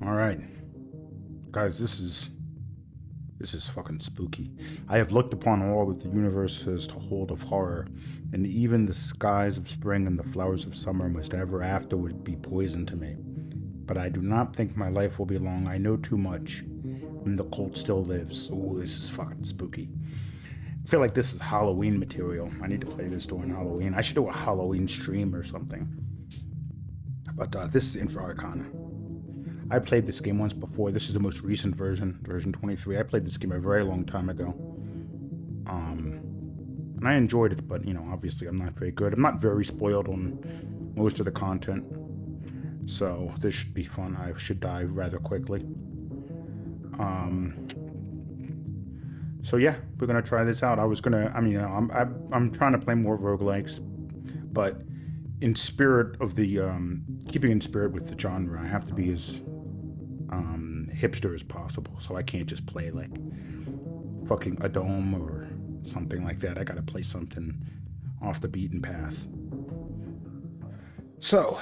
All right, guys, this is fucking spooky. I have looked upon all that the universe has to hold of horror, and even the skies of spring and the flowers of summer must ever afterward be poison to me. But I do not think my life will be long. I know too much, and the cult still lives. Oh, this is fucking spooky. I feel like this is Halloween material. I need to play this during Halloween. I should do a Halloween stream or something. But this is Infra Arcana. I played this game once before. This is the most recent version, version 23. I played this game a very long time ago. And I enjoyed it, but, obviously I'm not very good. I'm not very spoiled on most of the content. So this should be fun. I should die rather quickly. So yeah, we're gonna try this out. I'm trying to play more roguelikes, but in spirit of the keeping in spirit with the genre, I have to be as hipster as possible. So I can't just play like fucking a dome or something like that. I gotta play something off the beaten path. So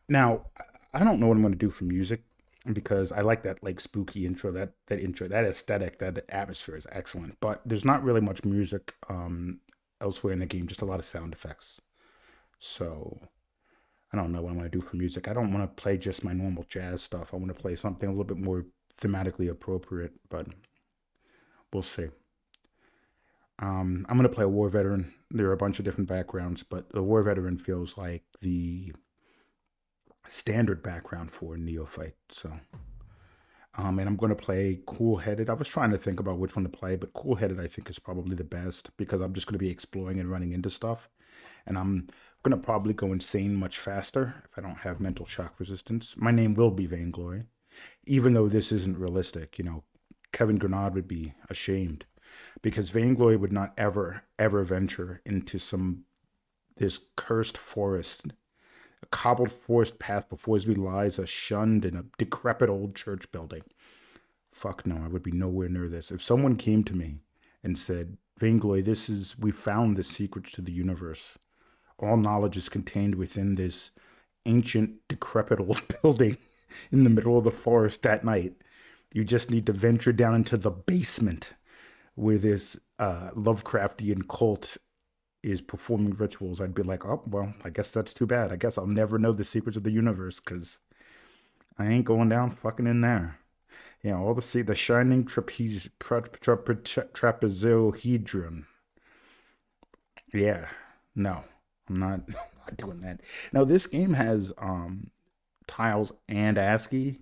now I don't know what I'm gonna do for music because I like that like spooky intro, that intro, that aesthetic, that atmosphere is excellent. But there's not really much music elsewhere in the game, just a lot of sound effects. So I don't know what I'm gonna do for music. I don't want to play just my normal jazz stuff. I want to play something a little bit more thematically appropriate, but we'll see. I'm gonna play a war veteran. There are a bunch of different backgrounds, but the war veteran feels like the standard background for a neophyte. So, and I'm gonna play cool headed. I was trying to think about which one to play, but cool headed I think is probably the best because I'm just gonna be exploring and running into stuff, and I'm gonna probably go insane much faster if I don't have mental shock resistance. My name will be Veinglory, even though this isn't realistic. Kevin Grenard would be ashamed because Vainglory would not ever venture into this cursed forest, a cobbled forest path before his lies a shunned in a decrepit old church building. Fuck no, I would be nowhere near this. If someone came to me and said, Vainglory, we found the secrets to the universe. All knowledge is contained within this ancient, decrepit old building in the middle of the forest at night. You just need to venture down into the basement where this Lovecraftian cult is performing rituals. I'd be like, oh, well, I guess that's too bad. I guess I'll never know the secrets of the universe because I ain't going down fucking in there. All the shining trapezohedron. Yeah, no, I'm not, not doing that. Now, this game has tiles and ASCII,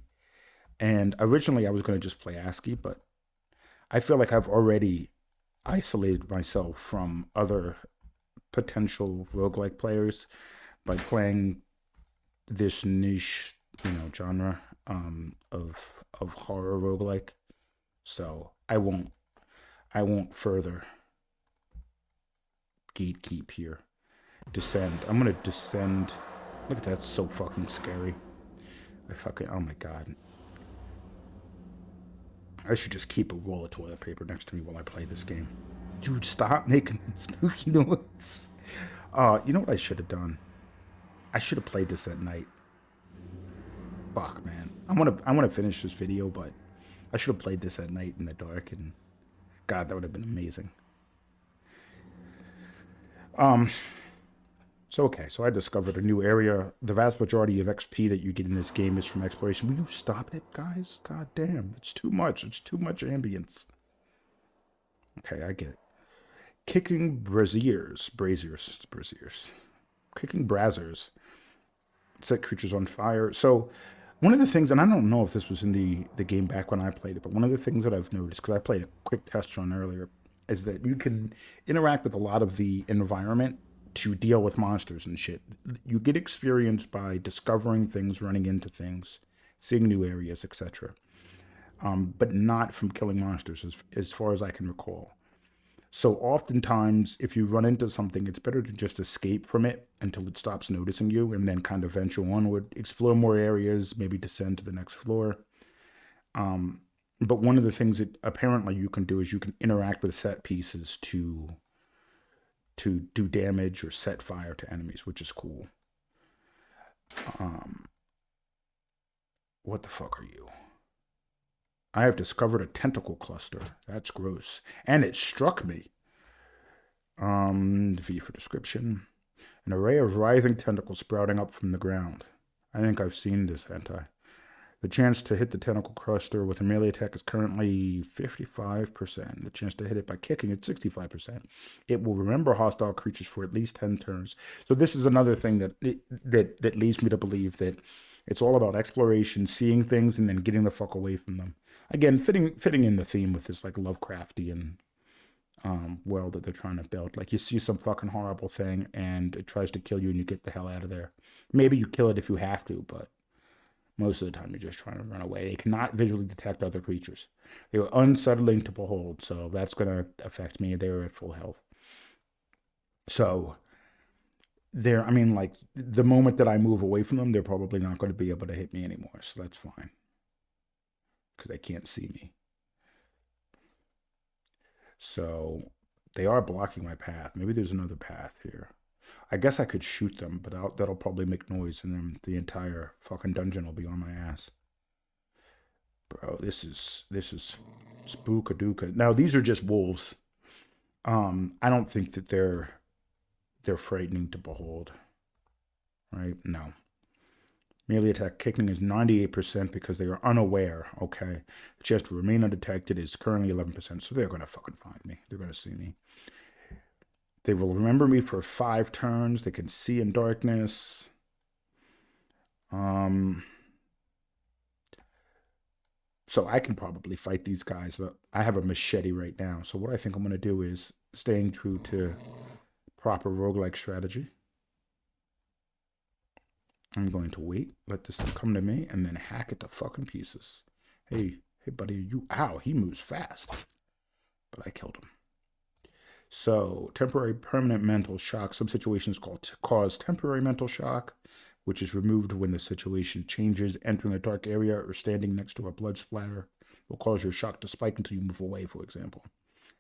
and originally I was going to just play ASCII, but I feel like I've already isolated myself from other potential roguelike players by playing this niche, genre of horror roguelike. So I won't further gatekeep here. Descend. I'm gonna descend. Look at that, so fucking scary. Oh my god. I should just keep a roll of toilet paper next to me while I play this game. Dude, stop making spooky noise. You know what I should have done? I should have played this at night. Fuck, man. I wanna finish this video, but I should have played this at night in the dark, and God, that would have been amazing. So I discovered a new area. The vast majority of XP that you get in this game is from exploration. Will you stop it, guys? God damn, it's too much. It's too much ambience. Okay, I get it. Kicking braziers. Kicking braziers. Set creatures on fire. So one of the things, and I don't know if this was in the game back when I played it, but one of the things that I've noticed, because I played a quick test run earlier, is that you can interact with a lot of the environment to deal with monsters and shit. You get experience by discovering things, running into things, seeing new areas, etc. But not from killing monsters, as far as I can recall. So oftentimes, if you run into something, it's better to just escape from it until it stops noticing you and then kind of venture onward, explore more areas, maybe descend to the next floor. But one of the things that apparently you can do is you can interact with set pieces to do damage or set fire to enemies, which is cool. What the fuck are you? I have discovered a tentacle cluster. That's gross. And it struck me. V for description. An array of writhing tentacles sprouting up from the ground. I think I've seen this hentai. The chance to hit the tentacle cluster with a melee attack is currently 55%. The chance to hit it by kicking is 65%. It will remember hostile creatures for at least 10 turns. So this is another thing that leads me to believe that it's all about exploration, seeing things, and then getting the fuck away from them. Again, fitting in the theme with this like Lovecraftian world that they're trying to build. Like you see some fucking horrible thing and it tries to kill you and you get the hell out of there. Maybe you kill it if you have to, but most of the time you're just trying to run away. They cannot visually detect other creatures. They are unsettling to behold, so that's going to affect me. They are at full health. So I mean, like the moment that I move away from them, they're probably not going to be able to hit me anymore, so that's fine. Because they can't see me. So they are blocking my path. Maybe there's another path here. I guess I could shoot them, but that'll probably make noise, and then the entire fucking dungeon will be on my ass. Bro, this is spookadooka. Now these are just wolves. I don't think that they're frightening to behold. Right? No. Melee attack kicking is 98% because they are unaware. Okay. The chance to remain undetected is currently 11%, so they're gonna fucking find me. They're gonna see me. They will remember me for 5 turns. They can see in darkness. So I can probably fight these guys. I have a machete right now. So what I think I'm going to do is staying true to proper roguelike strategy. I'm going to wait, let this thing come to me, and then hack it to fucking pieces. Hey, buddy, you... Ow, he moves fast. But I killed him. So, temporary permanent mental shock. Some situations cause temporary mental shock, which is removed when the situation changes. Entering a dark area or standing next to a blood splatter will cause your shock to spike until you move away, for example.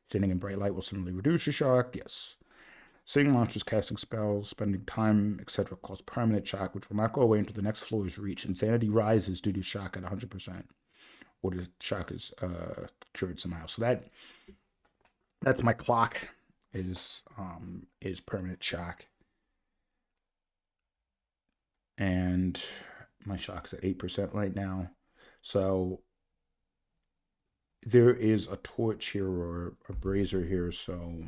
Standing in bright light will similarly reduce your shock. Yes. Seeing monsters, casting spells, spending time, etc. cause permanent shock, which will not go away until the next floor is reached. Insanity rises due to shock at 100%. Or the shock is cured somehow. So that's my clock. Is permanent shock. And my shock's at 8% right now. So there is a torch here or a brazier here, so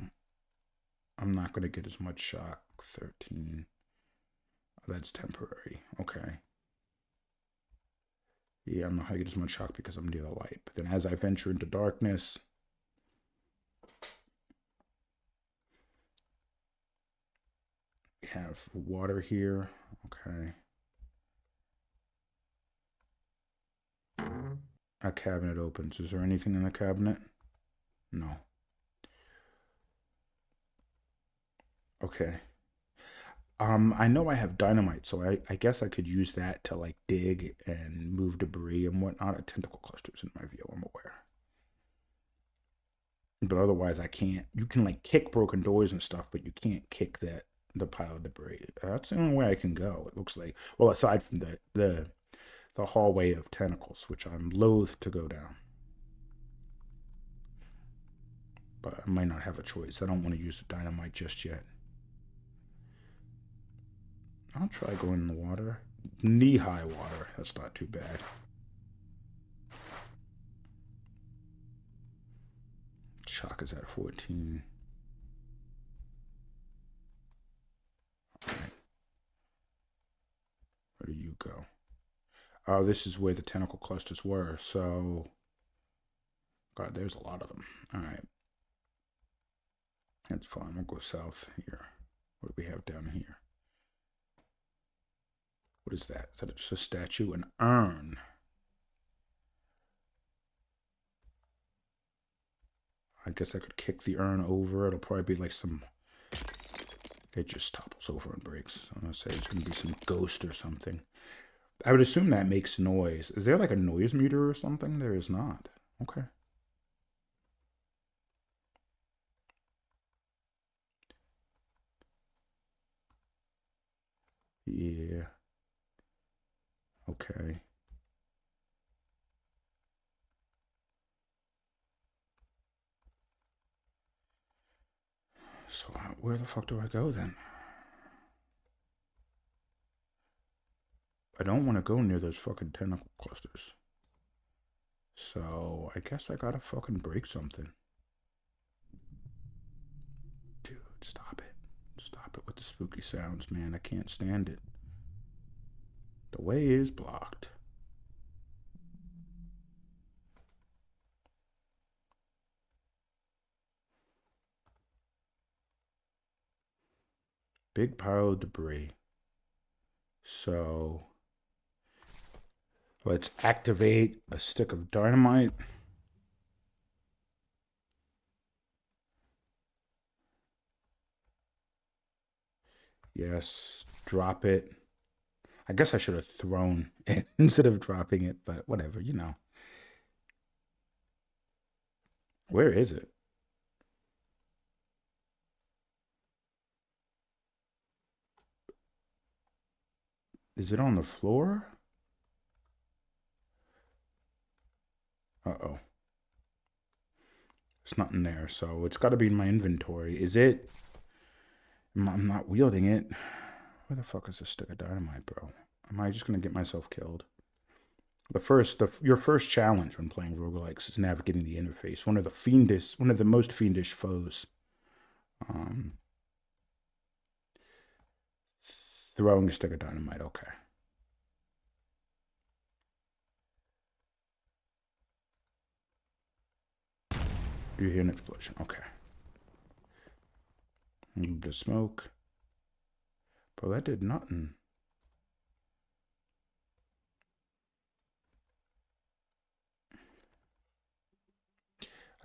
I'm not going to get as much shock. 13. That's temporary. Okay. Yeah, I'm not going to get as much shock because I'm near the light. But then as I venture into darkness, we have water here. Okay. A cabinet opens. Is there anything in the cabinet? No. Okay. I know I have dynamite, so I guess I could use that to like dig and move debris and whatnot. A tentacle clusters in my view, I'm aware. But otherwise I can't. You can like kick broken doors and stuff, but you can't kick the pile of debris. That's the only way I can go, it looks like. Well, aside from the hallway of tentacles, which I'm loath to go down. But I might not have a choice. I don't want to use the dynamite just yet. I'll try going in the water. Knee-high water. That's not too bad. Shock is at 14. All right. Where do you go? Oh, this is where the tentacle clusters were. So, God, there's a lot of them. All right. That's fine. We'll go south here. What do we have down here? What is that? Is that just a statue? An urn. I guess I could kick the urn over. It'll probably be like some... It just topples over and breaks. I'm going to say it's going to be some ghost or something. I would assume that makes noise. Is there like a noise meter or something? There is not. Okay. Yeah. Okay. So where the fuck do I go then? I don't want to go near those fucking tentacle clusters. So I guess I gotta fucking break something. Dude, stop it. Stop it with the spooky sounds, man. I can't stand it. The way is blocked. Big pile of debris. So let's activate a stick of dynamite. Yes, drop it. I guess I should have thrown it instead of dropping it, but whatever, you know. Where is it? Is it on the floor? Uh-oh. There's nothing there, so it's got to be in my inventory. Is it? I'm not wielding it. Where the fuck is this stick of dynamite, bro? Am I just going to get myself killed? Your first challenge when playing roguelikes is navigating the interface. One of the most fiendish foes. Throwing a stick of dynamite, okay. You hear an explosion, okay. A little bit of smoke. Bro, that did nothing.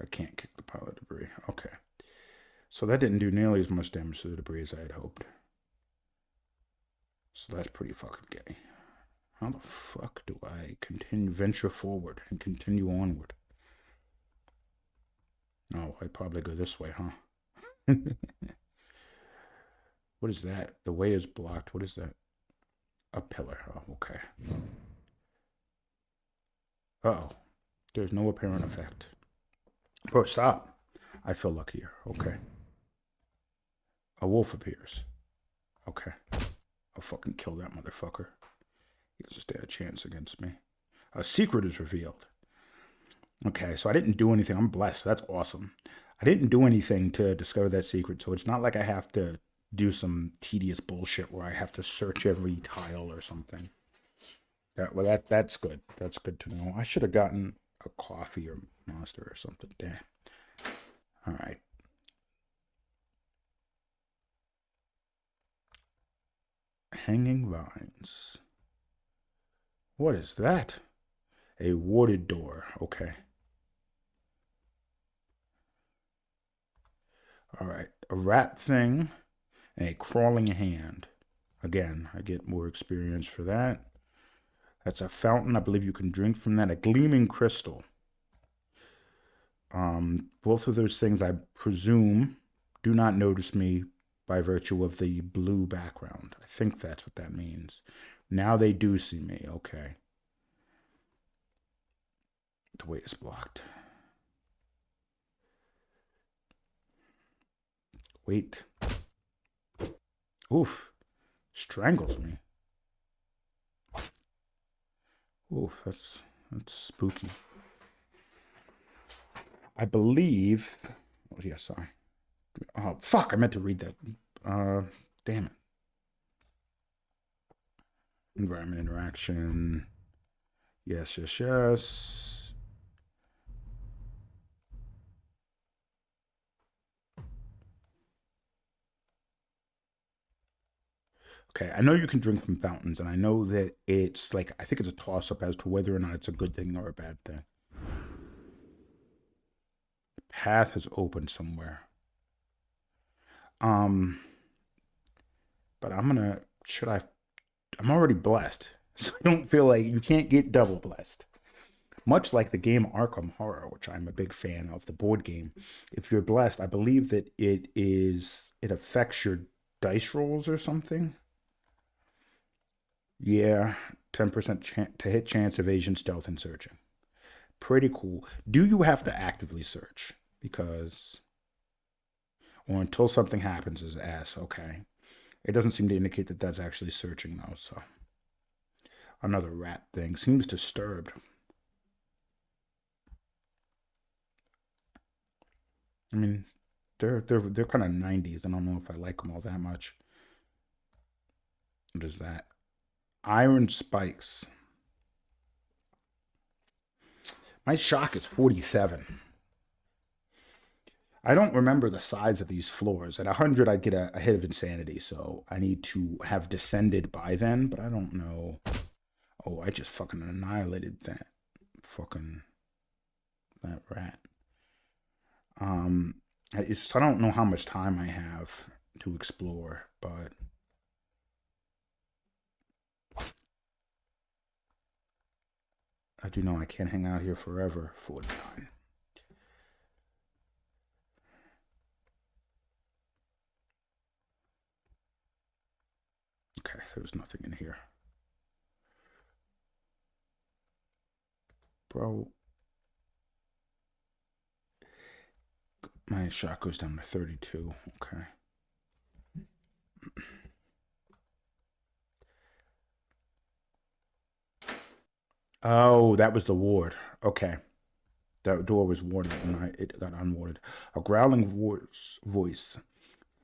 I can't kick the pile of debris. Okay. So that didn't do nearly as much damage to the debris as I had hoped. So that's pretty fucking gay. How the fuck do I venture forward and continue onward? Oh, I probably go this way, huh? What is that? The way is blocked. What is that? A pillar. Oh, okay. Uh-oh. There's no apparent effect. Bro, stop. I feel luckier. Okay. A wolf appears. Okay. I'll fucking kill that motherfucker. He doesn't stand a chance against me. A secret is revealed. Okay, so I didn't do anything. I'm blessed. That's awesome. I didn't do anything to discover that secret, so it's not like I have to do some tedious bullshit where I have to search every tile or something. Well, that's good. That's good to know. I should have gotten a coffee or monster or something. Damn. All right. Hanging vines. What is that? A warded door. Okay. All right. A rat thing and a crawling hand. Again, I get more experience for that. That's a fountain. I believe you can drink from that. A gleaming crystal. Both of those things, I presume, do not notice me by virtue of the blue background. I think that's what that means. Now they do see me. Okay. The way is blocked. Wait. Oof. Strangles me. Oof, that's spooky. I believe. Oh, yeah, sorry. Oh, fuck, I meant to read that. Damn it. Environment interaction. Yes, yes, yes. Okay, I know you can drink from fountains, and I know that it's like, I think it's a toss-up as to whether or not it's a good thing or a bad thing. The path has opened somewhere. But I'm already blessed, so I don't feel like you can't get double blessed. Much like the game Arkham Horror, which I'm a big fan of, the board game. If you're blessed, I believe that it affects your dice rolls or something. Yeah, 10% to hit, chance, evasion, stealth, and searching. Pretty cool. Do you have to actively search? Because or until something happens is S. Okay. It doesn't seem to indicate that that's actually searching, though, so. Another rat thing. Seems disturbed. I mean, they're kind of 90s. I don't know if I like them all that much. What is that? Iron spikes. My shock is 47. I don't remember the size of these floors. At 100, I'd get a hit of insanity, so I need to have descended by then, but I don't know. Oh, I just fucking annihilated that. Fucking that rat. I don't know how much time I have to explore, but I do know I can't hang out here forever. 49. Okay, there's nothing in here. Bro. My shot goes down to 32. Okay. Oh, that was the ward. Okay. That door was warded and it got unwarded. A growling voice.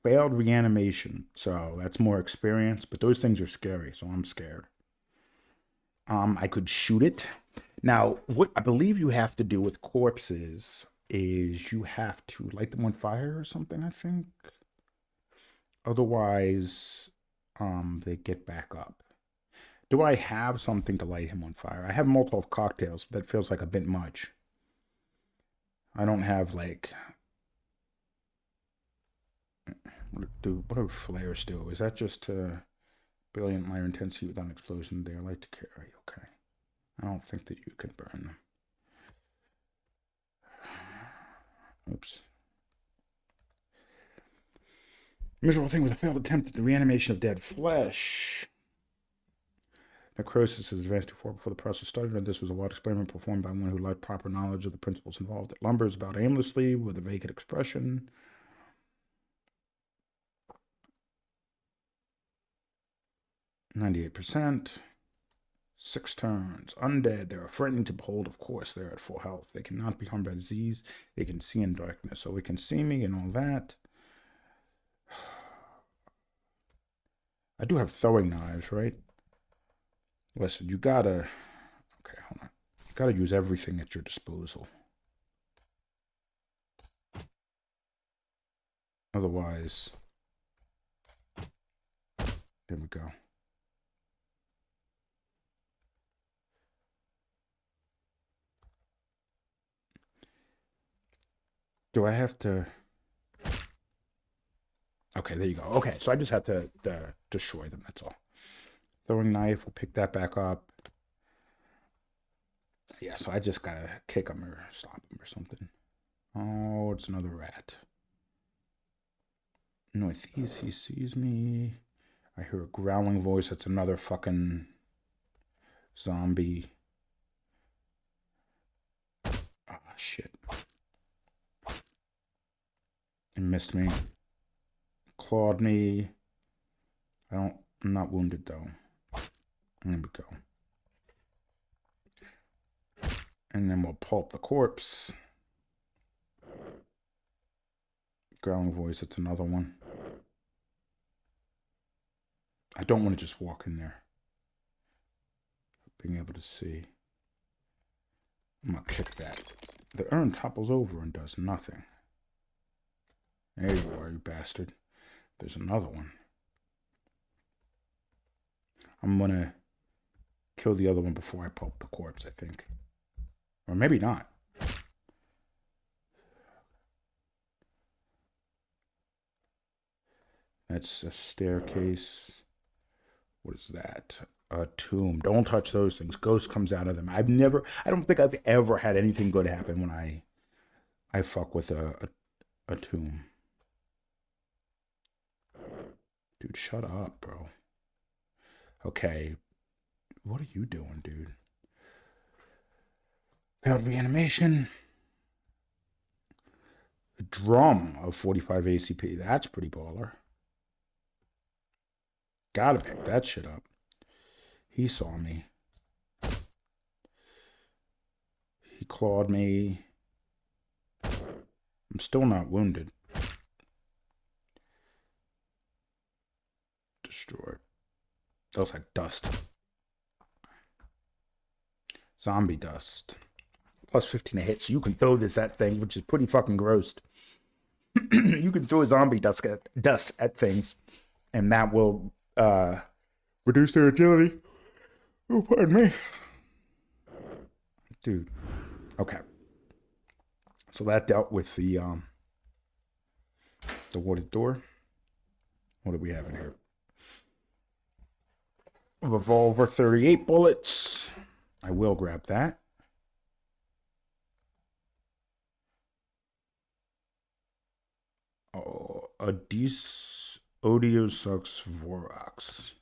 Failed reanimation. So that's more experience, but those things are scary, so I'm scared. I could shoot it. Now, what I believe you have to do with corpses is you have to light them on fire or something, I think. Otherwise, they get back up. Do I have something to light him on fire? I have multiple cocktails, but that feels like a bit much. I don't have, like... What do flares do? Is that just brilliant light intensity without an explosion? They are light to carry. Okay. I don't think that you can burn them. Oops. Miserable thing with a failed attempt at the reanimation of dead flesh. Necrosis has advanced too far before the process started, and this was a wild experiment performed by one who lacked proper knowledge of the principles involved. It lumbers about aimlessly with a vacant expression. 98%. 6 turns. Undead. They are frightening to behold, of course. They're at full health. They cannot be harmed by disease. They can see in darkness. So we can see me and all that. I do have throwing knives, right? Listen, you gotta... Okay, hold on. You gotta use everything at your disposal. Otherwise... There we go. Do I have to... Okay, there you go. Okay, so I just have to destroy them, that's all. Throwing knife, we'll pick that back up. Yeah, so I just gotta kick him or slap him or something. Oh, it's another rat. Northeast, he sees me. I hear a growling voice. That's another fucking zombie. Ah, shit. It missed me. Clawed me. I'm not wounded though. There we go. And then we'll pulp the corpse. Growling voice, it's another one. I don't want to just walk in there. Being able to see. I'm gonna kick that. The urn topples over and does nothing. There you are, you bastard. There's another one. I'm gonna kill the other one before I pulp the corpse, I think. Or maybe not. That's a staircase. What is that? A tomb. Don't touch those things. Ghost comes out of them. I don't think I've ever had anything good happen when I fuck with a tomb. Dude, shut up, bro. Okay. What are you doing, dude? Failed reanimation. Drum of 45 ACP. That's pretty baller. Gotta pick that shit up. He saw me. He clawed me. I'm still not wounded. Destroyed. That was like dust. Zombie dust. Plus 15 a hit, so you can throw this at thing, which is pretty fucking gross. You can throw zombie dust at things, and that will reduce their agility. Oh, pardon me. Dude. Okay. So that dealt with the wooded door. What do we have in here? Revolver, 38 bullets. I will grab that. Oh, Odiosucks Vorox.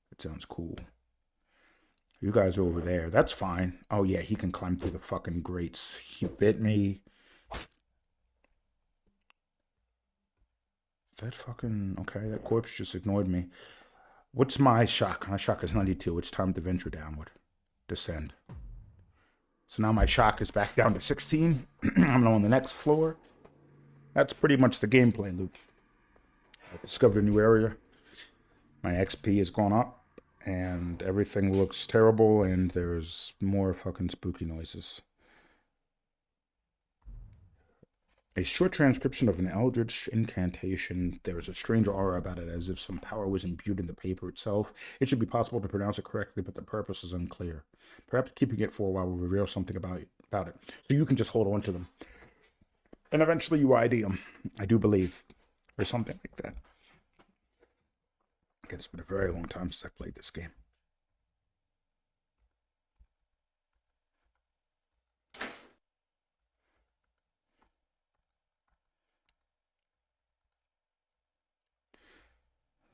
That sounds cool. You guys are over there. That's fine. Oh, yeah, he can climb through the fucking grates. He bit me. That fucking... Okay, that corpse just ignored me. What's my shock? My shock is 92. It's time to venture downward. Descend. So now my shock is back down to 16. I'm on the next floor. That's pretty much the gameplay loop. I discovered a new area. My XP has gone up, and everything looks terrible, and there's more fucking spooky noises. A short transcription of an eldritch incantation. There is a strange aura about it, as if some power was imbued in the paper itself. It should be possible to pronounce it correctly, but the purpose is unclear. Perhaps keeping it for a while will reveal something about it. So you can just hold on to them. And eventually you ID them. I do believe. Or something like that. Okay, it's been a very long time since I played this game.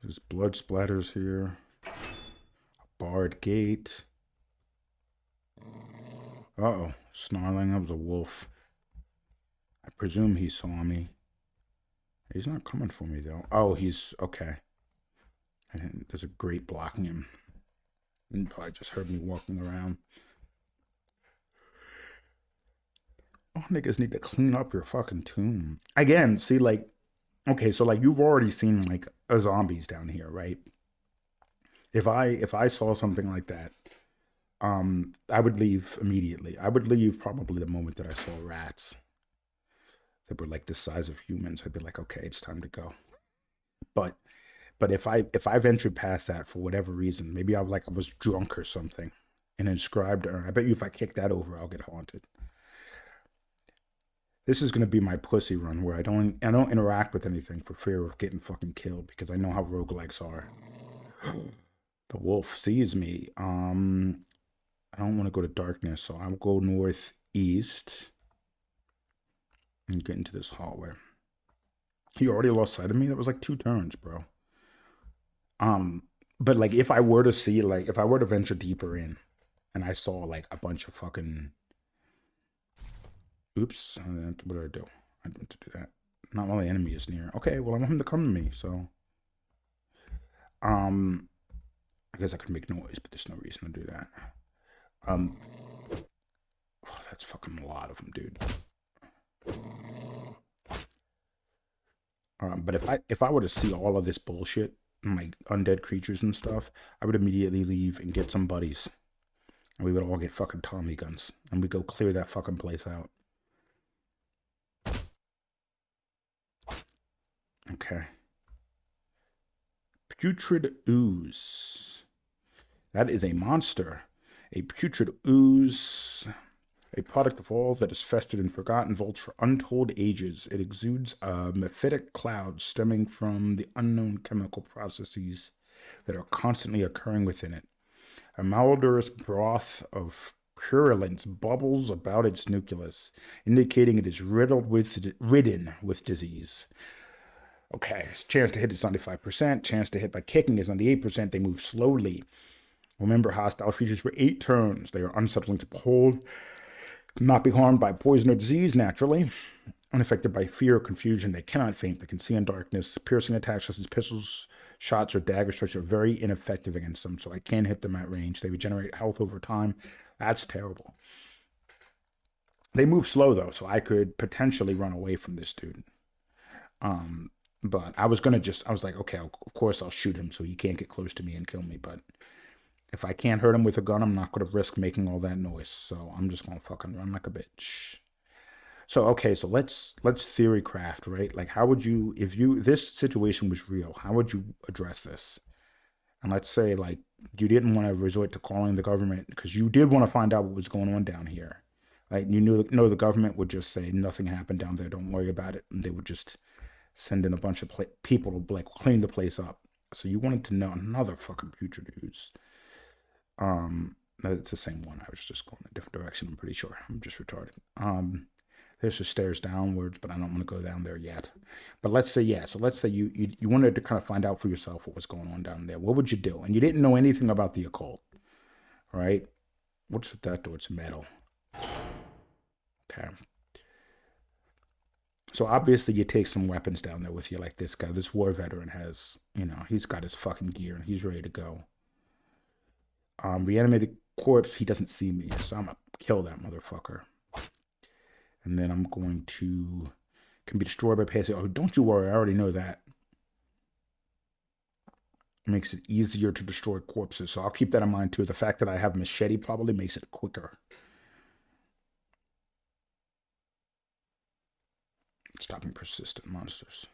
There's blood splatters here. A barred gate. Uh-oh. Snarling. That was a wolf. I presume he saw me. He's not coming for me, though. Oh, he's... Okay. And there's a grate blocking him. He probably just heard me walking around. Oh, niggas need to clean up your fucking tomb. Again, see, like... Okay, so, like, you've already seen, like, a zombies down here, right? If I saw something like that, I would leave immediately. I would leave probably the moment that I saw rats that were, like, the size of humans. I'd be like, okay, it's time to go. But if I ventured past that for whatever reason, maybe I was drunk or something and inscribed, or I bet you if I kick that over, I'll get haunted. This is gonna be my pussy run where I don't interact with anything for fear of getting fucking killed because I know how roguelikes are. The wolf sees me. I don't want to go to darkness, so I'll go northeast and get into this hallway. He already lost sight of me. That was like 2 turns, bro. But like if I were to see, like if I were to venture deeper in and I saw like a bunch of fucking... Oops, what did I do? I didn't to do that. Not while the enemy is near. Okay, well I want him to come to me, so... I guess I could make noise, but there's no reason to do that. Oh, that's fucking a lot of them, dude. But if I were to see all of this bullshit, like undead creatures and stuff, I would immediately leave and get some buddies. And we would all get fucking Tommy guns. And we'd go clear that fucking place out. Okay. Putrid ooze. That is a monster. A putrid ooze. A product of all that is festered in forgotten vaults for untold ages. It exudes a mephitic cloud stemming from the unknown chemical processes that are constantly occurring within it. A malodorous broth of purulence bubbles about its nucleus, indicating it is ridden with disease. Okay, chance to hit is 95%. Chance to hit by kicking is 98%. They move slowly. Remember, hostile creatures for 8 turns. They are unsettling to behold. Not be harmed by poison or disease, naturally. Unaffected by fear or confusion, they cannot faint. They can see in darkness. Piercing attacks such as pistols, shots, or dagger strikes are very ineffective against them, so I can't hit them at range. They regenerate health over time. That's terrible. They move slow, though, so I could potentially run away from this dude. But I was like, okay, of course I'll shoot him so he can't get close to me and kill me. But if I can't hurt him with a gun, I'm not going to risk making all that noise. So I'm just going to fucking run like a bitch. So, okay, so let's theory craft, right? Like, how would you, if this situation was real, how would you address this? And let's say, like, you didn't want to resort to calling the government because you did want to find out what was going on down here. Like, you know the government would just say nothing happened down there, don't worry about it. And they would just send in a bunch of people to, like, clean the place up. So you wanted to know another fucking future dudes. It's the same one. I was just going a different direction, I'm pretty sure. I'm just retarded. There's the stairs downwards, but I don't want to go down there yet. But let's say, yeah, so let's say you wanted to kind of find out for yourself what was going on down there. What would you do? And you didn't know anything about the occult, right? What's at that door? It's metal. Okay. So obviously you take some weapons down there with you, like this guy. This war veteran has, he's got his fucking gear and he's ready to go. Reanimated corpse, he doesn't see me, so I'm gonna kill that motherfucker. And then I'm going to, can be destroyed by passing. Oh, don't you worry, I already know that. Makes it easier to destroy corpses, so I'll keep that in mind too. The fact that I have a machete probably makes it quicker. Stopping persistent monsters.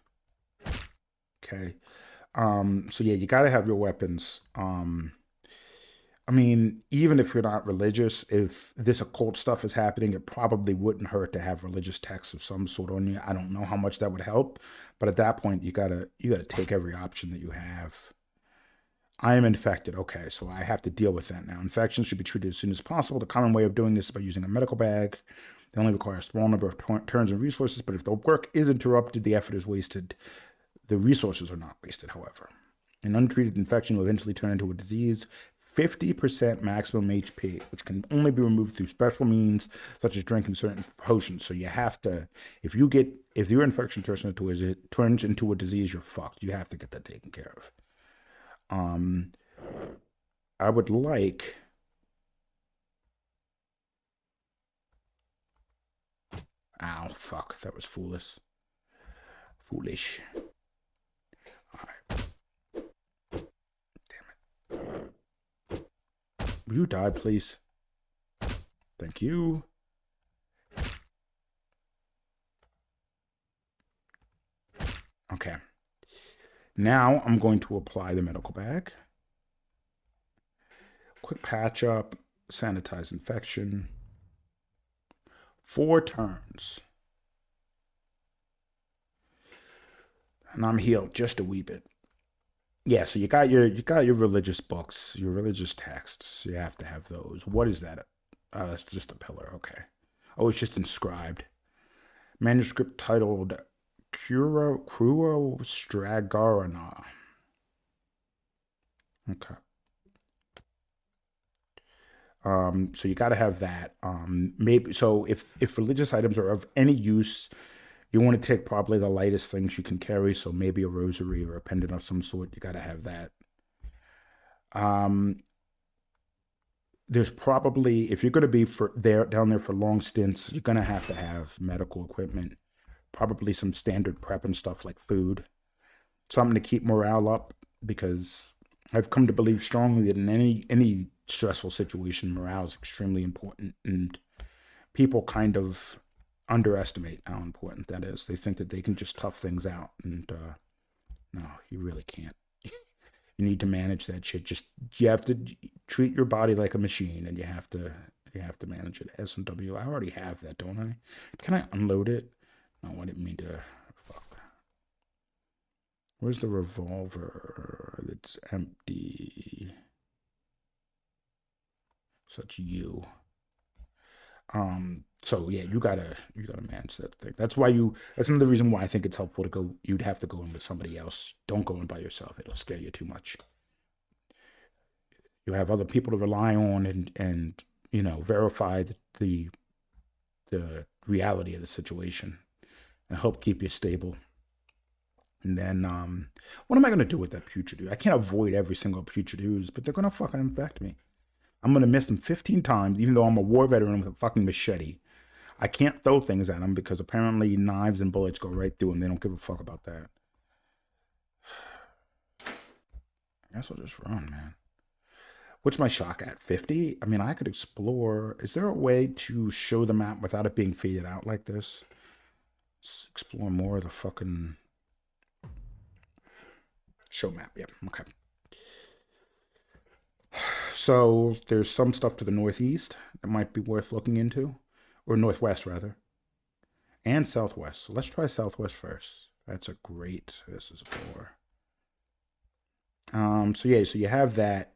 Okay. So yeah, you gotta have your weapons. I mean, even if you're not religious, if this occult stuff is happening, it probably wouldn't hurt to have religious texts of some sort on you. I don't know how much that would help, but at that point, you gotta take every option that you have. I am infected. Okay, so I have to deal with that now. Infections should be treated as soon as possible. The common way of doing this is by using a medical bag. They only require a small number of turns and resources, but if the work is interrupted, the effort is wasted. The resources are not wasted, however. An untreated infection will eventually turn into a disease. 50% maximum HP, which can only be removed through special means, such as drinking certain potions. So you have to, if your infection turns into a disease, you're fucked. You have to get that taken care of. I would like, ow, fuck, that was foolish. All right. Damn it. Will you die, please? Thank you. Okay. Now I'm going to apply the medical bag. Quick patch up, sanitize infection. 4 turns. And I'm healed just a wee bit. Yeah, so you got your religious books, your religious texts. You have to have those. What is that? It's just a pillar. Okay. Oh, it's just inscribed. Manuscript titled Curo Stragarana. Okay. So you got to have that. Maybe so. If religious items are of any use, you want to take probably the lightest things you can carry. So maybe a rosary or a pendant of some sort. You got to have that. There's probably, if you're going to be down there for long stints, you're going to have medical equipment. Probably some standard prep and stuff like food. Something to keep morale up, because I've come to believe strongly that in any stressful situation, morale is extremely important, and people kind of underestimate how important that is. They think that they can just tough things out, and no, you really can't. You need to manage that shit. You have to treat your body like a machine, and you have to manage it. S&W. I already have that, don't I? Can I unload it? No, I didn't mean to. Fuck. Where's the revolver? It's empty. Such you. So yeah, you gotta manage that thing. That's another reason why I think it's helpful to go. You'd have to go in with somebody else. Don't go in by yourself. It'll scare you too much. You have other people to rely on and verify the reality of the situation. and help keep you stable. And then, what am I going to do with that putrid ooze? I can't avoid every single putrid ooze, but they're going to fucking infect me. I'm going to miss them 15 times, even though I'm a war veteran with a fucking machete. I can't throw things at them because apparently knives and bullets go right through them. They don't give a fuck about that. I guess I'll just run, man. What's my shock at? 50? I mean, I could explore. Is there a way to show the map without it being faded out like this? Let's explore more of the fucking show map. Yep, okay. So there's some stuff to the northeast that might be worth looking into, or northwest rather, and southwest. So let's try southwest first. That's a great. This is a door. So yeah, so you have that.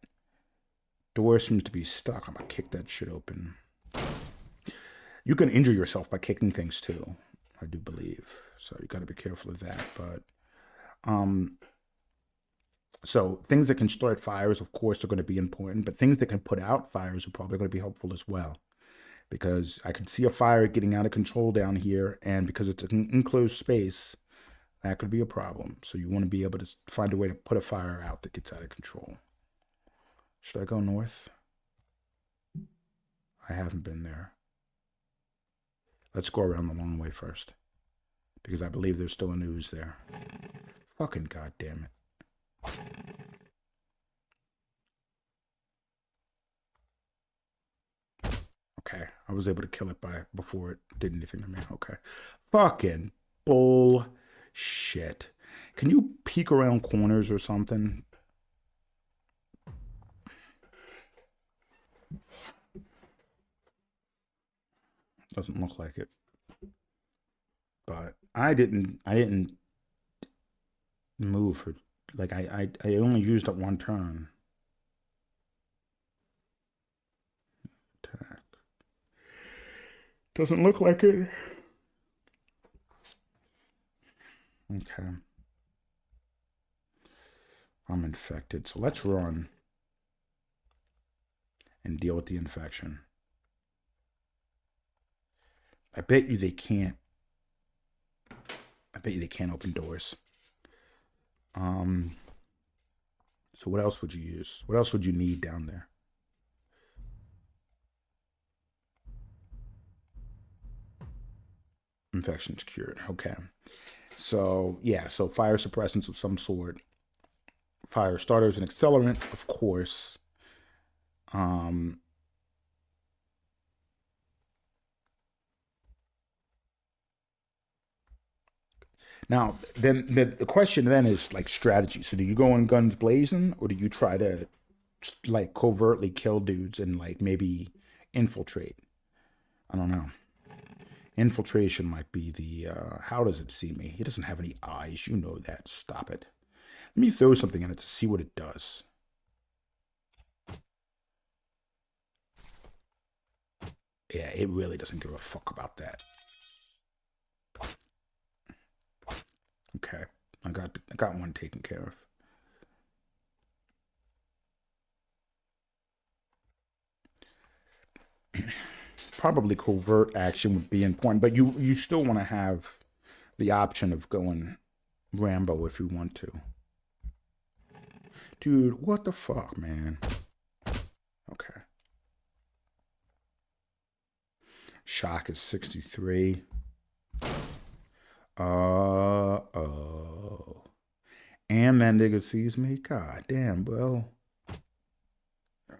Door seems to be stuck. I'm gonna kick that shit open. You can injure yourself by kicking things too, I do believe. So you got to be careful of that. But so things that can start fires, of course, are going to be important. But things that can put out fires are probably going to be helpful as well, because I could see a fire getting out of control down here, and because it's an enclosed space, that could be a problem. So you want to be able to find a way to put a fire out that gets out of control. Should I go north? I haven't been there. Let's go around the long way first, because I believe there's still an ooze there. Fucking goddamn it. Okay, I was able to kill it before it did anything to me. Okay. Fucking bullshit. Can you peek around corners or something? Doesn't look like it. But I didn't move for, like, I only used it one turn. Attack. Doesn't look like it. Okay. I'm infected, so let's run and deal with the infection. I bet you they can't. I bet you they can't open doors. So what else would you use? What else would you need down there? Infection's cured. Okay. So yeah, so fire suppressants of some sort. Fire starters and accelerant, of course. Now, then the question then is like strategy. So do you go in guns blazing, or do you try to like covertly kill dudes and like maybe infiltrate? I don't know. Infiltration might be the, how does it see me? He doesn't have any eyes. You know that. Stop it. Let me throw something in it to see what it does. Yeah, it really doesn't give a fuck about that. Okay. I got one taken care of. Probably covert action would be important, but you still want to have the option of going Rambo if you want to. Dude, what the fuck, man? Okay. Shock is 63. Oh. And that nigga sees me? God damn, bro. Okay.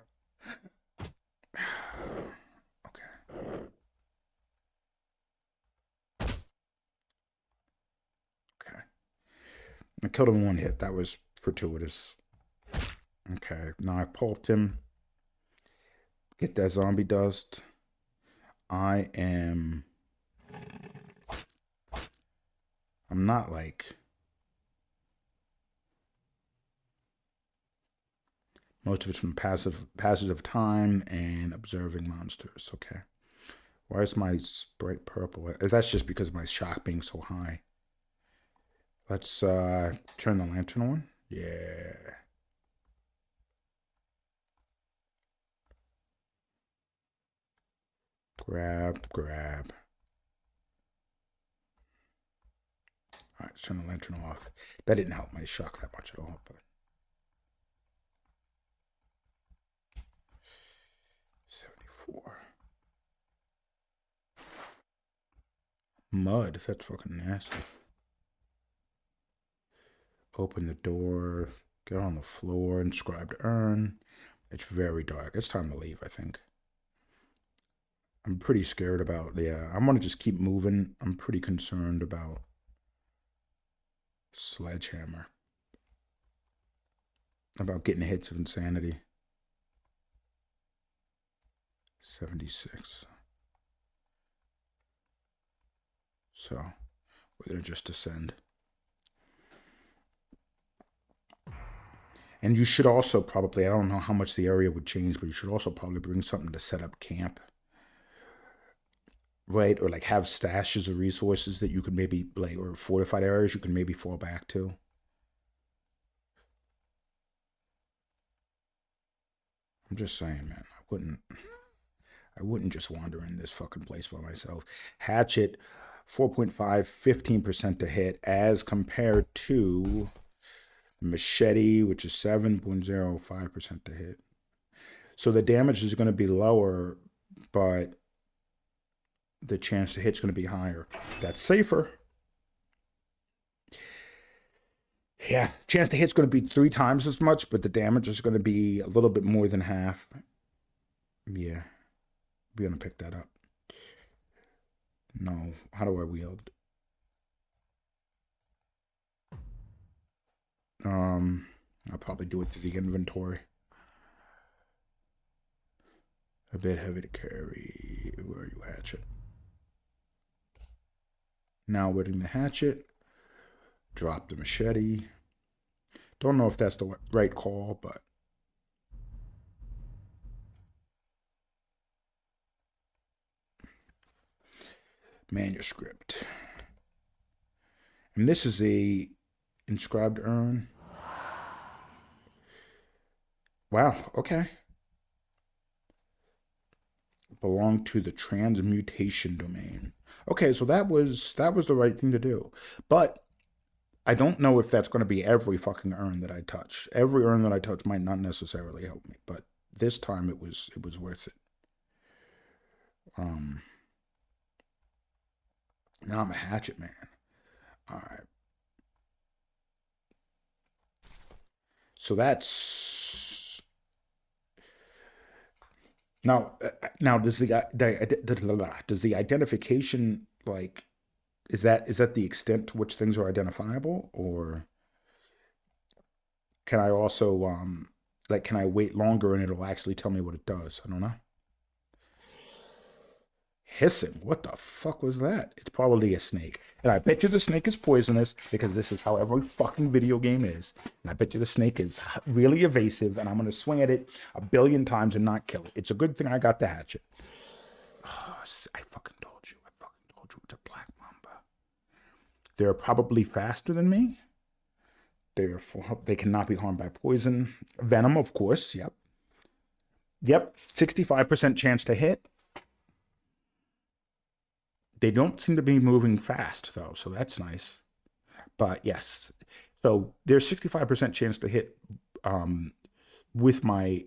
Okay. I killed him in one hit. That was fortuitous. Okay. Now I pulped him. Get that zombie dust. I'm not like most of it's from passage of time and observing monsters. Okay. Why is my bright purple? That's just because of my shock being so high. Let's turn the lantern on. Yeah. Grab. All right, let's turn the lantern off. That didn't help my shock that much at all, but 74. Mud, that's fucking nasty. Open the door, get on the floor, inscribed urn. It's very dark. It's time to leave, I think. I'm pretty scared about, yeah, I'm gonna just keep moving. I'm pretty concerned about Sledgehammer. About getting hits of insanity. 76. So, we're gonna just descend. And you should also probably, I don't know how much the area would change, but you should also probably bring something to set up camp. Right? Or like have stashes of resources that you could maybe, like, or fortified areas you can maybe fall back to. I'm just saying, man, I wouldn't just wander in this fucking place by myself. Hatchet, 4.5, 15% to hit, as compared to Machete, which is 7.05% to hit. So the damage is going to be lower, but the chance to hit's going to be higher. That's safer. Yeah, chance to hit's going to be 3 times as much, but the damage is going to be a little bit more than half. Yeah, we're going to pick that up. No, how do I wield? I'll probably do it through the inventory. A bit heavy to carry. Where are you, hatchet? Now wielding the hatchet. Drop the machete. Don't know if that's the right call, but manuscript. And this is a inscribed urn. Wow, okay. Belong to the transmutation domain. Okay, so that was the right thing to do. But I don't know if that's going to be every fucking urn that I touch. Every urn that I touch might not necessarily help me, but this time it was worth it. Now I'm a hatchet man. All right. So that's now. Does the identification, like, is that the extent to which things are identifiable, or can I also like, can I wait longer and it'll actually tell me what it does? I don't know. Hissing. What the fuck was that? It's probably a snake. And I bet you the snake is poisonous because this is how every fucking video game is. And I bet you the snake is really evasive and I'm going to swing at it 1,000,000,000 times and not kill it. It's a good thing I got the hatchet. Oh, I fucking told you. I fucking told you it's a black mamba. They're probably faster than me. Therefore, they cannot be harmed by poison. Venom, of course. Yep. Yep. 65% chance to hit. They don't seem to be moving fast, though, so that's nice. But yes, so there's 65% chance to hit with my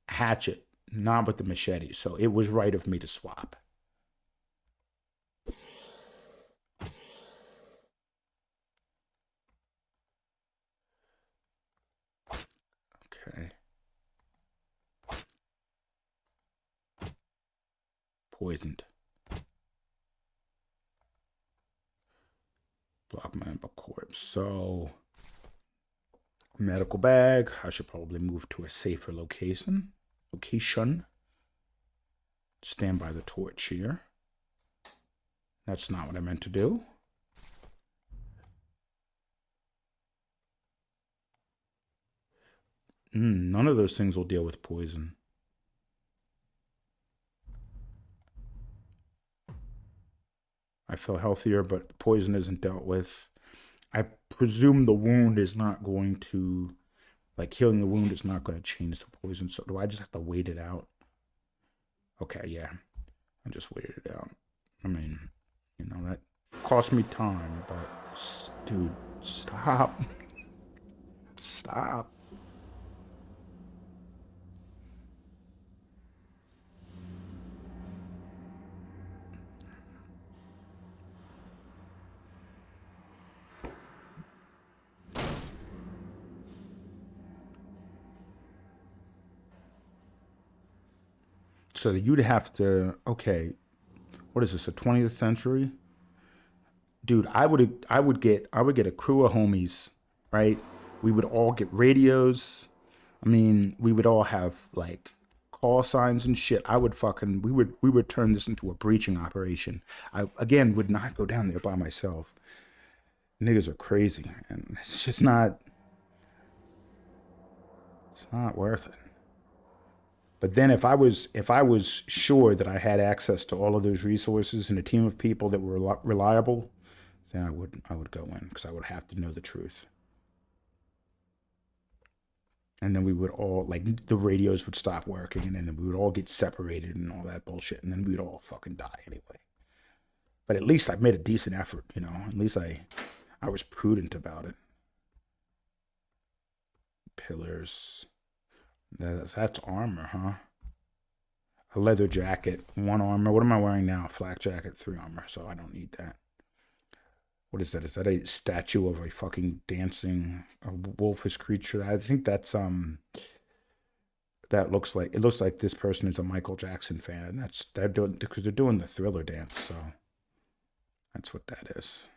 hatchet, not with the machete. So it was right of me to swap. Okay. Poisoned. Block my corpse. So medical bag. I should probably move to a safer location. Stand by the torch here. That's not what I meant to do. None of those things will deal with poison. I feel healthier, but poison isn't dealt with. I presume the wound is not going to, like, healing the wound is not going to change the poison. So do I just have to wait it out? Okay, yeah. I just waited it out. I mean, you know, that cost me time, but Dude, stop. Stop. So you'd have to, okay, what is this, a 20th century? Dude, I would get a crew of homies, right? We would all get radios. I mean, we would all have like call signs and shit. We would turn this into a breaching operation. I again would not go down there by myself. Niggas are crazy, and it's not worth it. But then if I was sure that I had access to all of those resources and a team of people that were reliable, then I would go in because I would have to know the truth. And then we would all, like, the radios would stop working, and then we would all get separated and all that bullshit, and then we'd all fucking die anyway. But at least I made a decent effort, you know. At least I was prudent about it. Pillars. That's armor, huh? A leather jacket, 1 armor. What am I wearing now? Flak jacket, 3 armor. So I don't need that. What is that? Is that a statue of a fucking dancing a wolfish creature? I think that looks like this person is a Michael Jackson fan, and they're doing because they're doing the Thriller dance. So that's what that is.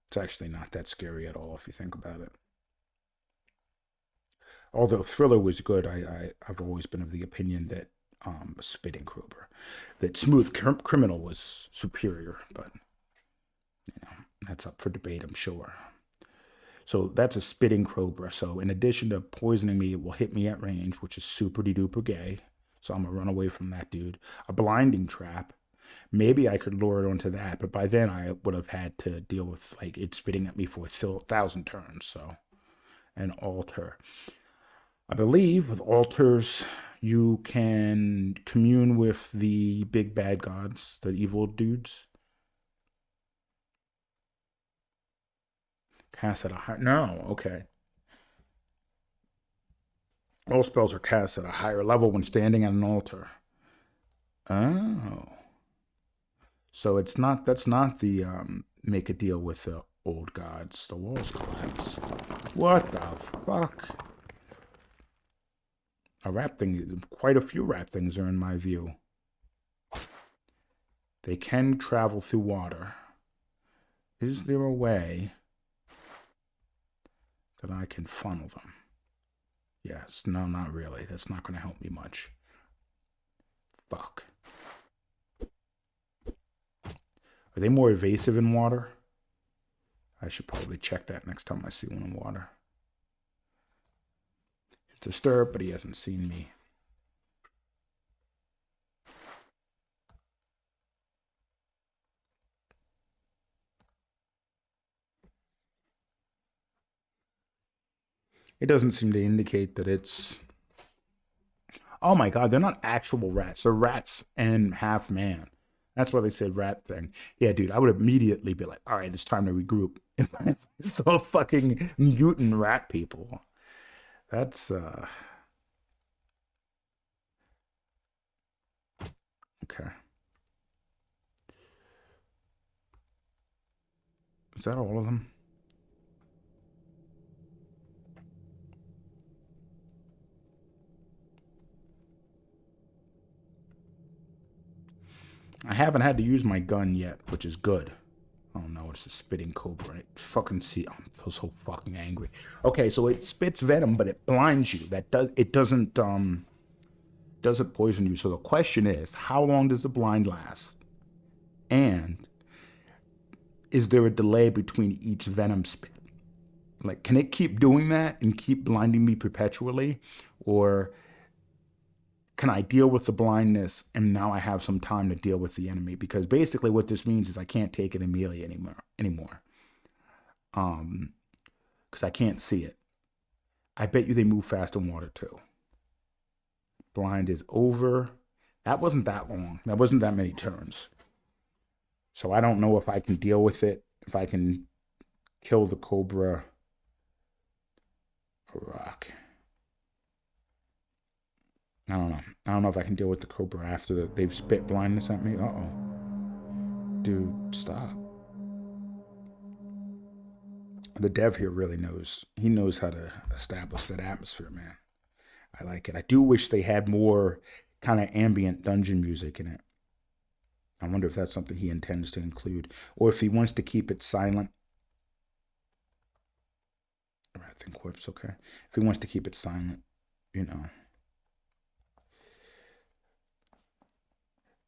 It's actually not that scary at all if you think about it. Although Thriller was good, I've always been of the opinion that Spitting Kruger, that Smooth Criminal was superior, but you know that's up for debate, I'm sure. So that's a spitting cobra. So in addition to poisoning me, it will hit me at range, which is super duper gay. So I'm gonna run away from that dude. A blinding trap. Maybe I could lure it onto that, but by then I would have had to deal with like it spitting at me for 1,000 turns. So an altar. I believe with altars you can commune with the big bad gods, the evil dudes. Cast at a high. No, okay. All spells are cast at a higher level when standing at an altar. Oh, so it's not. That's not the make a deal with the old gods. The walls collapse. What the fuck? A rat thing. Quite a few rat things are in my view. They can travel through water. Is there a way that I can funnel them? Yes. No, not really. That's not going to help me much. Fuck. Are they more evasive in water? I should probably check that next time I see one in water. He's disturbed, but he hasn't seen me. It doesn't seem to indicate that it's... Oh my god, they're not actual rats. They're rats and half man. That's why they said rat thing. Yeah, dude, I would immediately be like, all right, it's time to regroup. If I saw fucking mutant rat people. That's, okay. Is that all of them? I haven't had to use my gun yet, which is good. Oh no, it's a spitting cobra. It fucking see. I feel so fucking angry. Okay, so it spits venom, but it blinds you. It doesn't poison you. So the question is, how long does the blind last? And is there a delay between each venom spit? Like, can it keep doing that and keep blinding me perpetually, or can I deal with the blindness and now I have some time to deal with the enemy? Because basically, what this means is I can't take it in melee anymore. Because I can't see it. I bet you they move fast in water too. Blind is over. That wasn't that long. That wasn't that many turns. So I don't know if I can deal with it. If I can kill the cobra. Rock. I don't know. I don't know if I can deal with the cobra after they've spit blindness at me. Uh-oh. Dude, stop. The dev here really knows. He knows how to establish that atmosphere, man. I like it. I do wish they had more kind of ambient dungeon music in it. I wonder if that's something he intends to include, or if he wants to keep it silent. I think Corpse, okay. If he wants to keep it silent, you know.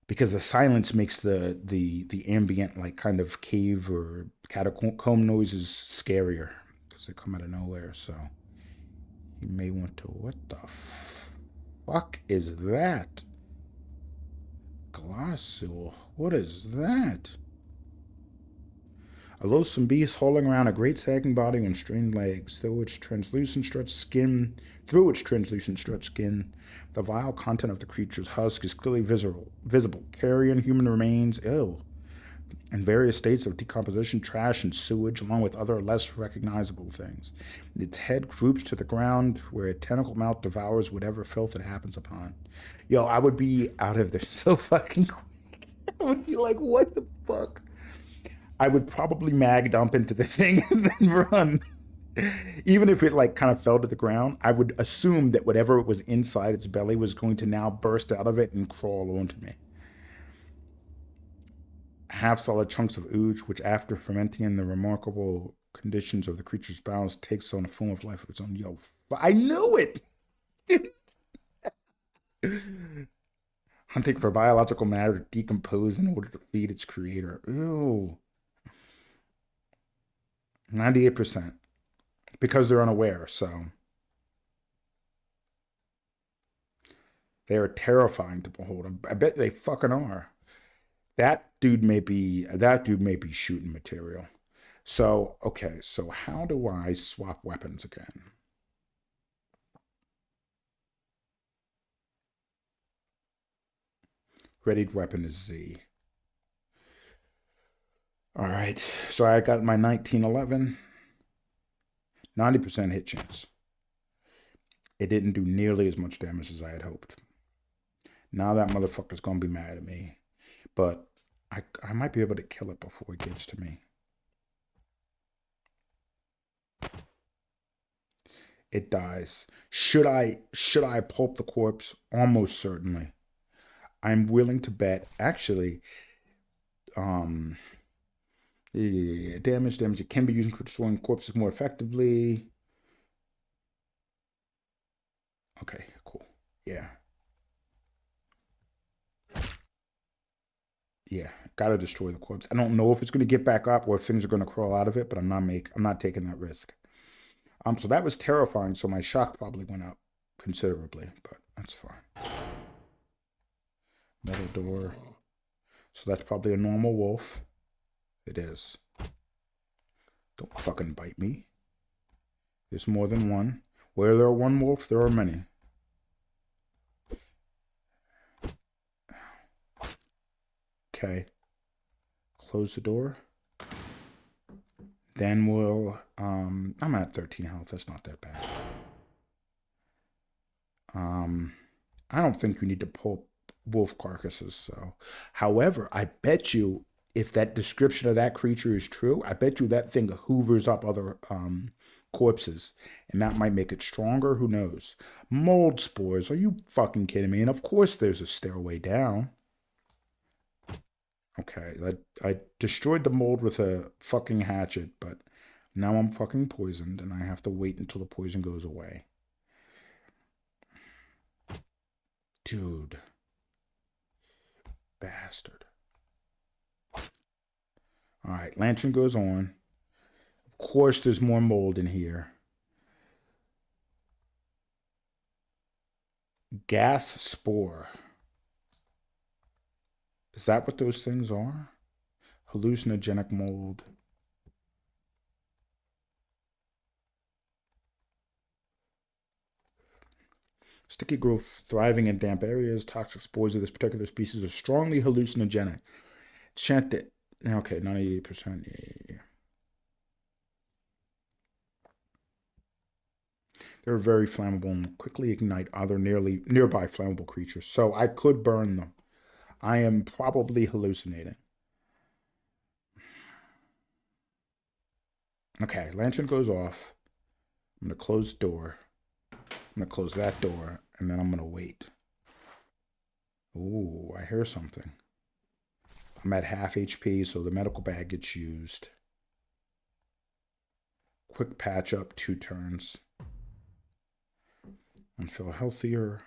Because the silence makes the ambient, like, kind of cave or catacomb noises scarier, because they come out of nowhere. So you may want to. What the fuck is that? Glossul. What is that? A loathsome beast hauling around a great sagging body on strained legs, through its translucent stretched skin, the vile content of the creature's husk is clearly visible. Carrion human remains, ill, in various states of decomposition, trash, and sewage, along with other less recognizable things. Its head droops to the ground, where a tentacle mouth devours whatever filth it happens upon. Yo, I would be out of there so fucking quick. I would be like, what the fuck? I would probably mag dump into the thing and then run. Even if it like kind of fell to the ground, I would assume that whatever was inside its belly was going to now burst out of it and crawl onto me. Half-solid chunks of ooze, which after fermenting in the remarkable conditions of the creature's bowels, takes on a form of life of its own. Yo, I knew it! Hunting for biological matter to decompose in order to feed its creator. Ew. 98%. Because they're unaware, so. They are terrifying to behold. I bet they fucking are. That dude may be shooting material. So, okay, so how do I swap weapons again? Readied weapon is Z. All right, so I got my 1911. 90% hit chance. It didn't do nearly as much damage as I had hoped. Now that motherfucker's gonna be mad at me. But I might be able to kill it before it gets to me. It dies. Should I pulp the corpse? Almost certainly. I'm willing to bet. Actually, damage. It can be used for destroying corpses more effectively. Okay, cool. Yeah. Yeah, gotta destroy the corpse. I don't know if it's gonna get back up or if things are gonna crawl out of it, but I'm not taking that risk. So that was terrifying. So my shock probably went up considerably, but that's fine. Metal door. So that's probably a normal wolf. It is. Don't fucking bite me. There's more than one. Where there are one wolf, there are many. Okay. Close the door. Then we'll, I'm at 13 health. That's not that bad. I don't think you need to pull wolf carcasses, so. However, I bet you if that description of that creature is true, I bet you that thing hoovers up other corpses, and that might make it stronger. Who knows? Mold spores. Are you fucking kidding me? And of course there's a stairway down. Okay, I destroyed the mold with a fucking hatchet, but now I'm fucking poisoned, and I have to wait until the poison goes away. Dude. Bastard. Alright, lantern goes on. Of course there's more mold in here. Gas spore. Is that what those things are? Hallucinogenic mold. Sticky growth thriving in damp areas. Toxic spores of this particular species are strongly hallucinogenic. Chant it. Okay, 98%. Yeah. They're very flammable and quickly ignite other nearby flammable creatures. So I could burn them. I am probably hallucinating. Okay, lantern goes off. I'm going to close the door. I'm going to close that door, and then I'm going to wait. Ooh, I hear something. I'm at half HP, so the medical bag gets used. Quick patch up, 2 turns. And feel healthier.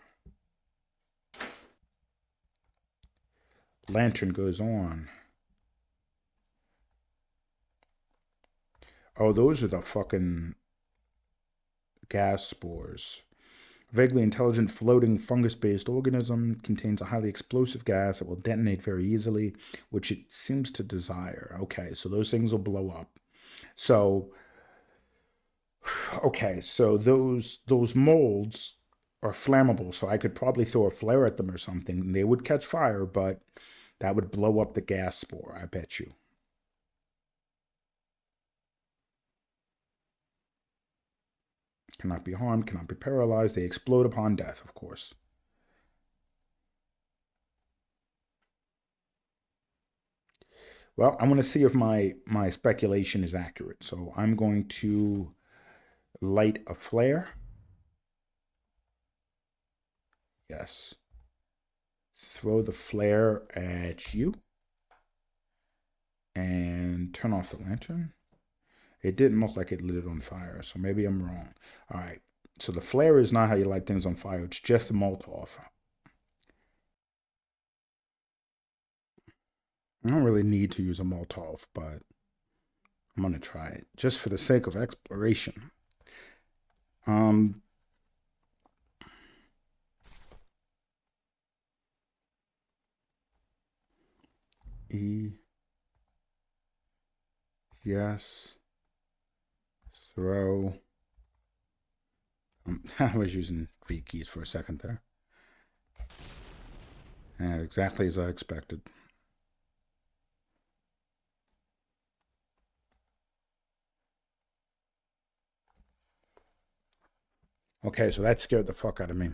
Lantern goes on. Oh, those are the fucking gas spores. A vaguely intelligent floating fungus-based organism contains a highly explosive gas that will detonate very easily, which it seems to desire. Okay, so those things will blow up. So, okay, so those molds are flammable, so I could probably throw a flare at them or something, and they would catch fire, but that would blow up the gas spore, I bet you. Cannot be harmed, cannot be paralyzed. They explode upon death, of course. Well, I want to see if my speculation is accurate. So I'm going to light a flare. Yes. Throw the flare at you. And turn off the lantern. It didn't look like it lit it on fire, so maybe I'm wrong. All right. So the flare is not how you light things on fire. It's just a Molotov. I don't really need to use a Molotov, but I'm going to try it just for the sake of exploration. E. Yes. Throw. I was using V keys for a second there. Exactly as I expected. Okay, so that scared the fuck out of me.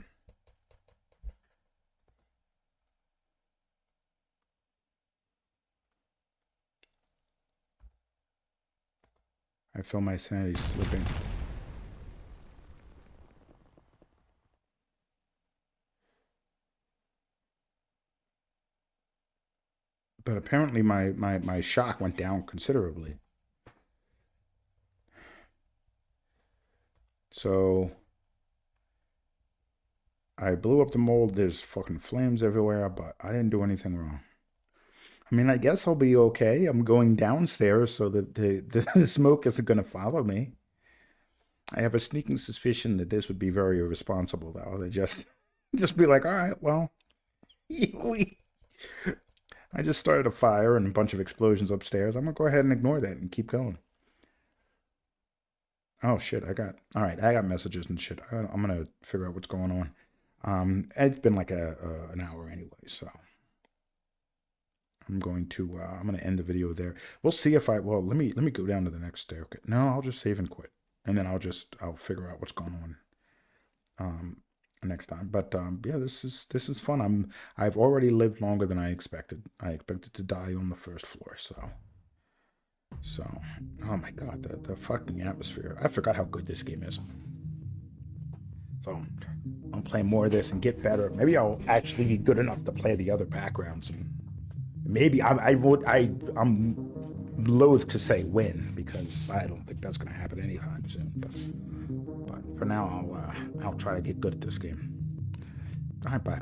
I feel my sanity slipping. But apparently my shock went down considerably. So I blew up the mold. There's fucking flames everywhere, but I didn't do anything wrong. I mean, I guess I'll be okay. I'm going downstairs so that the smoke isn't going to follow me. I have a sneaking suspicion that this would be very irresponsible, though. They just be like, all right, well, I just started a fire and a bunch of explosions upstairs. I'm going to go ahead and ignore that and keep going. Oh, shit, I got messages and shit. I'm going to figure out what's going on. It's been like an hour anyway, so I'm going to end the video there. We'll see if let me go down to the next stair. Okay. No, I'll just save and quit. And then I'll figure out what's going on next time. But yeah, this is fun. I've already lived longer than I expected. I expected to die on the first floor, so oh my god, the fucking atmosphere. I forgot how good this game is. So I'll play more of this and get better. Maybe I'll actually be good enough to play the other backgrounds, and maybe I'm loath to say when, because I don't think that's going to happen anytime soon. But for now, I'll try to get good at this game. All right, bye.